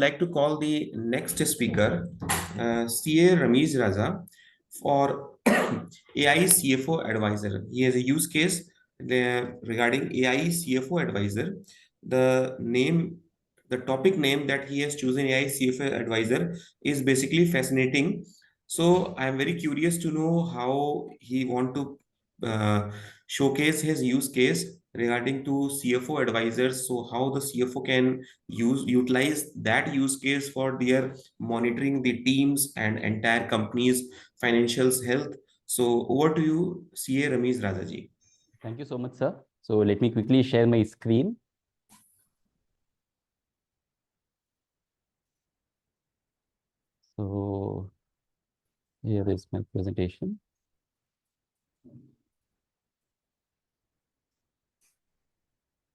like to call the next speaker, CA Rameez Raza, for AI CFO advisor. He has a use case regarding AI CFO advisor. The name, the topic name that he has chosen, AI CFO advisor, is basically fascinating. So I'm very curious to know how he want to showcase his use case regarding to CFO advisors. So how the CFO can utilize that use case for their monitoring the teams and entire company's financials health. So over to you, CA Rameez Rajaji. Thank you so much, sir. So let me quickly share my screen. So here is my presentation.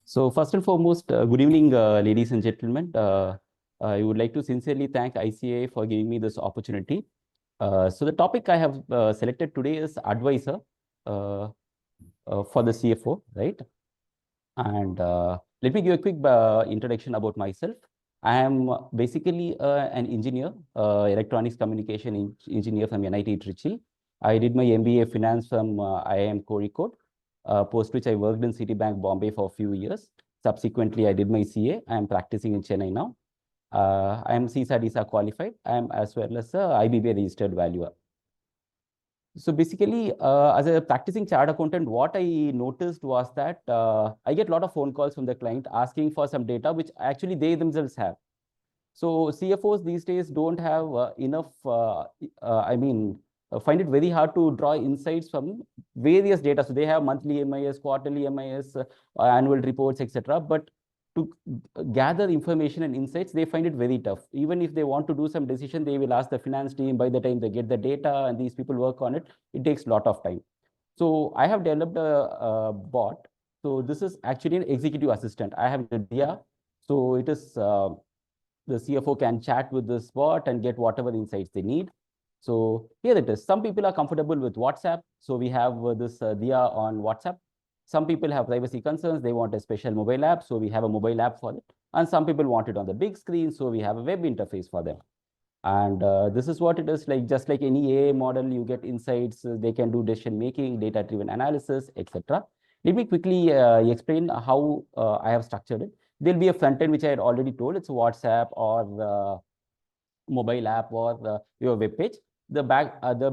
So first and foremost, good evening, ladies and gentlemen. I would like to sincerely thank ICAI for giving me this opportunity. So the topic I have selected today is Advizr for the CFO, right? And let me give a quick introduction about myself. I am basically an engineer, electronics communication engineer from NIT Trichy. I did my MBA Finance from IIM Kozhikode, post which I worked in Citibank Bombay for a few years. Subsequently, I did my CA. I am practicing in Chennai now. I am CISA qualified. I am as well as a IBBA registered valuer. So basically, as a practicing chartered accountant, what I noticed was that I get a lot of phone calls from the client asking for some data, which actually they themselves have. So CFOs these days don't have enough, find it very hard to draw insights from various data. So they have monthly MIS, quarterly MIS, annual reports, etc. But to gather information and insights, they find it very tough. Even if they want to do some decision, they will ask the finance team. By the time they get the data and these people work on it, it takes a lot of time. So I have developed a bot. So this is actually an executive assistant. I have an idea. So it is the CFO can chat with this bot and get whatever insights they need. So here it is. Some people are comfortable with WhatsApp. So we have this Dia on WhatsApp. Some people have privacy concerns. They want a special mobile app. So we have a mobile app for it. And some people want it on the big screen. So we have a web interface for them. And this is what it is like. Just like any AI model, you get insights. They can do decision making, data-driven analysis, etc. Let me quickly explain how I have structured it. There'll be a front end, which I had already told. It's WhatsApp or mobile app or your web page. The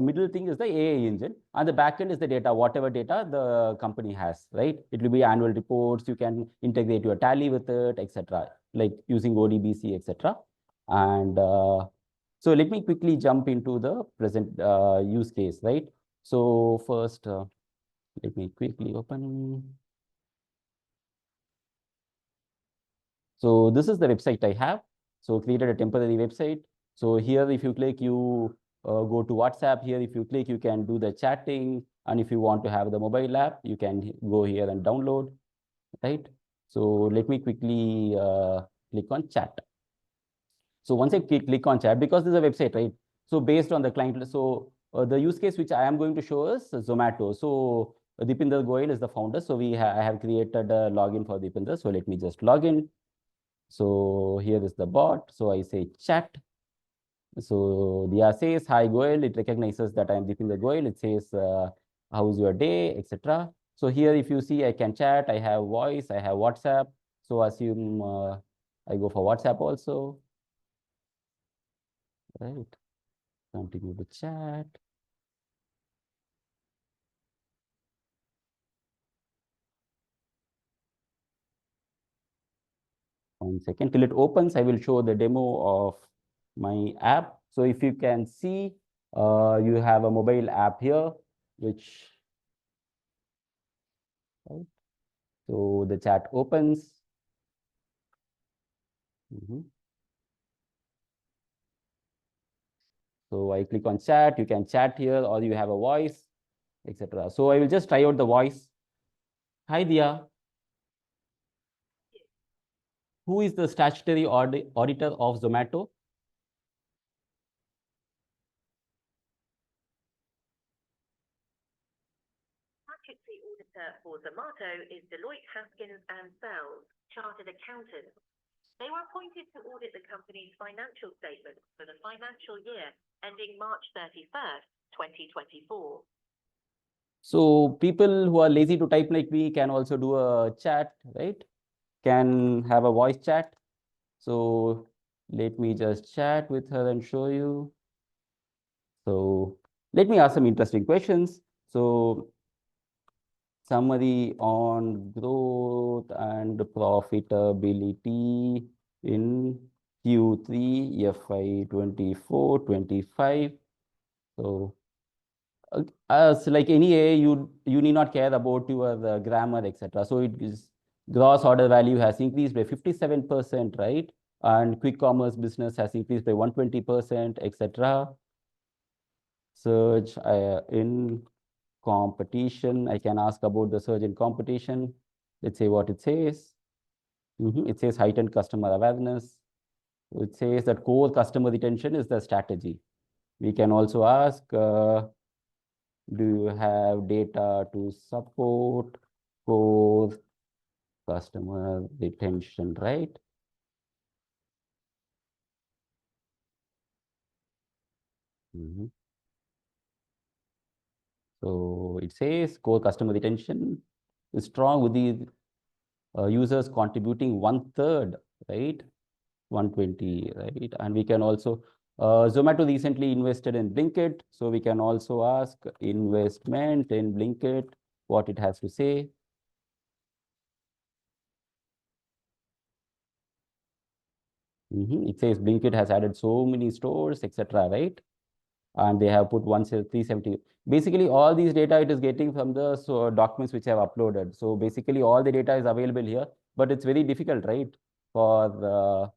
middle thing is the AI engine, and the back end is the data, whatever data the company has, right? It will be annual reports. You can integrate your tally with it, etc. Like using ODBC, etc. And so let me quickly jump into the present use case, right? So first, let me quickly open. So this is the website I have. So created a temporary website. So here, if you click, you go to WhatsApp. Here, if you click, you can do the chatting. And if you want to have the mobile app, you can go here and download, right? So let me quickly click on chat. So once I click on chat, because this is a website, right? So based on the client, so the use case which I am going to show is Zomato. So Deepinder Goyal is the founder. So I have created a login for Deepinder. So let me just log in. So here is the bot. So I say chat. So Dia says, hi Goyal. It recognizes that I am Deepinder Goyal. It says, how's your day, etc. So here, if you see, I can chat. I have voice. I have WhatsApp. So assume I go for WhatsApp also. Right. Continue to chat. One second till it opens. I will show the demo of my app. So if you can see, you have a mobile app here, which, right? So the chat opens. So I click on chat. You can chat here, or you have a voice, etc. So I will just try out the voice. Hi, Dia. Who is the statutory auditor of Zomato? Statutory auditor for Zomato is Deloitte Haskins and Sells, Chartered Accountant. They were appointed to audit the company's financial statements for the financial year ending March 31st, 2024. So people who are lazy to type like me can also do a chat, right? Can have a voice chat. So let me just chat with her and show you. So let me ask some interesting questions. So summary on growth and profitability in Q3 FY 24-25. So as like any AI, you need not care about your grammar, etc. So it is gross order value has increased by 57%, right? And quick commerce business has increased by 120%, etc. Surge in competition. I can ask about the surge in competition. Let's say what it says. It says heightened customer awareness. It says that core customer retention is the strategy. We can also ask, do you have data to support core customer retention, right? So it says core customer retention is strong with the users contributing 1/3, right? 120, right? And we can also, Zomato recently invested in Blinkit. So we can also ask investment in Blinkit, what it has to say. It says Blinkit has added so many stores, etc., right? And they have put 370. Basically, all these data it is getting from the documents which I have uploaded. So basically, all the data is available here, but it's very difficult, right, for the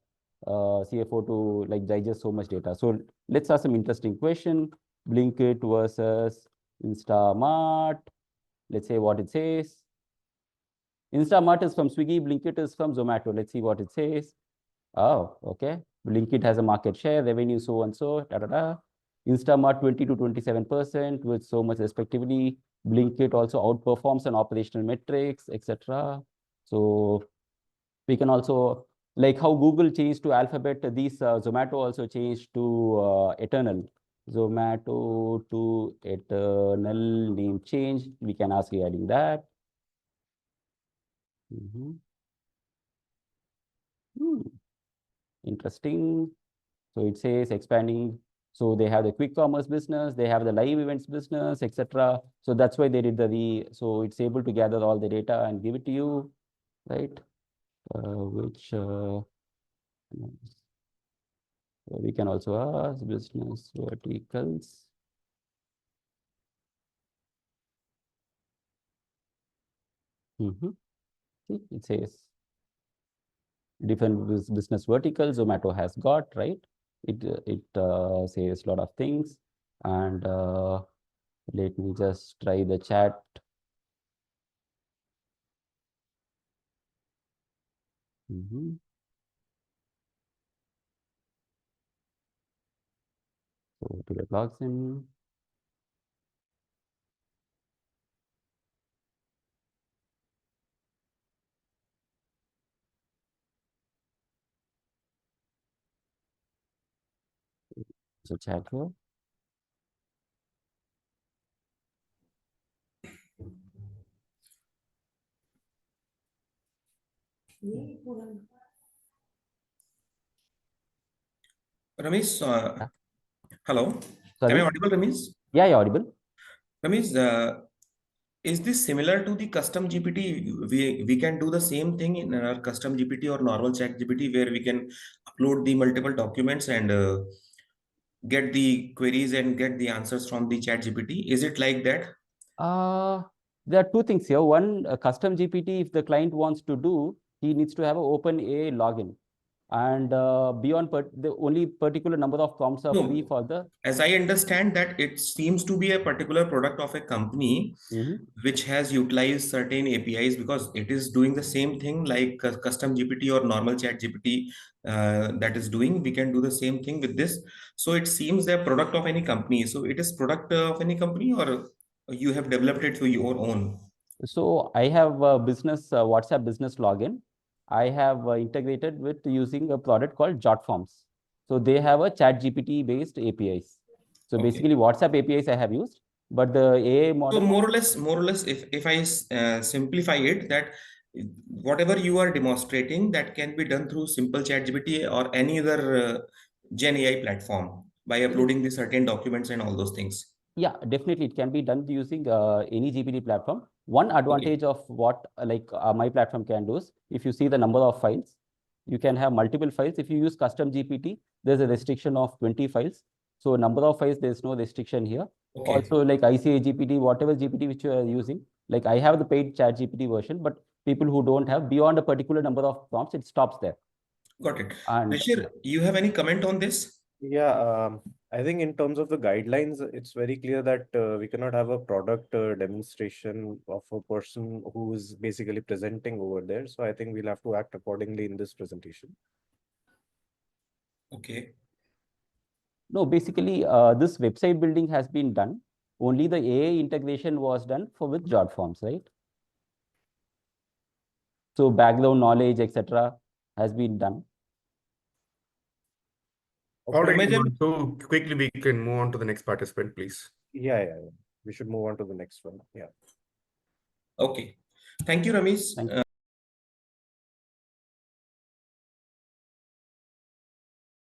CFO to like digest so much data. So let's ask some interesting question. Blinkit versus Instamart. Let's say what it says. Instamart is from Swiggy, Blinkit is from Zomato. Let's see what it says. Oh, okay. Blinkit has a market share, revenue, so and so, da da da. Instamart 20 to 27% with so much respectively. Blinkit also outperforms on operational metrics, etc. So we can also, like how Google changed to Alphabet, these Zomato also changed to Eternal. Zomato to Eternal name change. We can ask regarding that. Interesting. So it says expanding. So they have the quick commerce business, they have the live events business, etc. So that's why they did so it's able to gather all the data and give it to you, right? Which we can also ask business verticals. See, it says different business verticals Zomato has got, right? It says a lot of things. And let me just try the chat. So to get logs in. So chat here. Rameez, Yeah. hello. Am I Sorry? audible, Rameez? Yeah, you're audible. Rameez, is this similar to the custom GPT? We can do the same thing in our custom GPT or normal chat GPT where we can upload the multiple documents and get the queries and get the answers from the chat GPT. Is it like that? There are two things here. One, a custom GPT, if the client wants to do, he needs to have an OpenAI login. And beyond the only particular number of prompts are free No, for the. as I understand that it seems to be a particular product of a company which has utilized certain APIs because it is doing the same thing like custom GPT or normal chat GPT that is doing. We can do the same thing with this. So it seems they're product of any company. So it is product of any company or you have developed it for your own. So I have a business WhatsApp business login. I have integrated with using a product called JotForms. So they have a ChatGPT based APIs. So Okay. basically WhatsApp APIs I have used, but the AI So model. more or less, if I simplify it, that whatever you are demonstrating, that can be done through simple ChatGPT or any other Gen AI platform by uploading the certain documents and all those things. Yeah, definitely it can be done using any GPT platform. One advantage of what my platform can do is, if you see the number of files, you can have multiple files. If you use custom GPT, there's a restriction of 20 files. So number of files, there's no restriction here. Okay. Also, like ICAI GPT, whatever GPT which you are using, like I have the paid chat GPT version, but people who don't have beyond a particular number of prompts, it stops there. Got it. And Rishir, you have any comment on this? Yeah, I think in terms of the guidelines, it's very clear that we cannot have a product demonstration of a person who is basically presenting over there. So I think we'll have to act accordingly in this presentation. Okay. no, basically, this website building has been done. Only the AI integration was done for with JotForms, right? So background knowledge, etc., has been done. Okay. All right, Rameez, so quickly we can move on to the next participant, please. Yeah. We should move on to the next one. Yeah. okay. Thank you, Rameez. Thank you.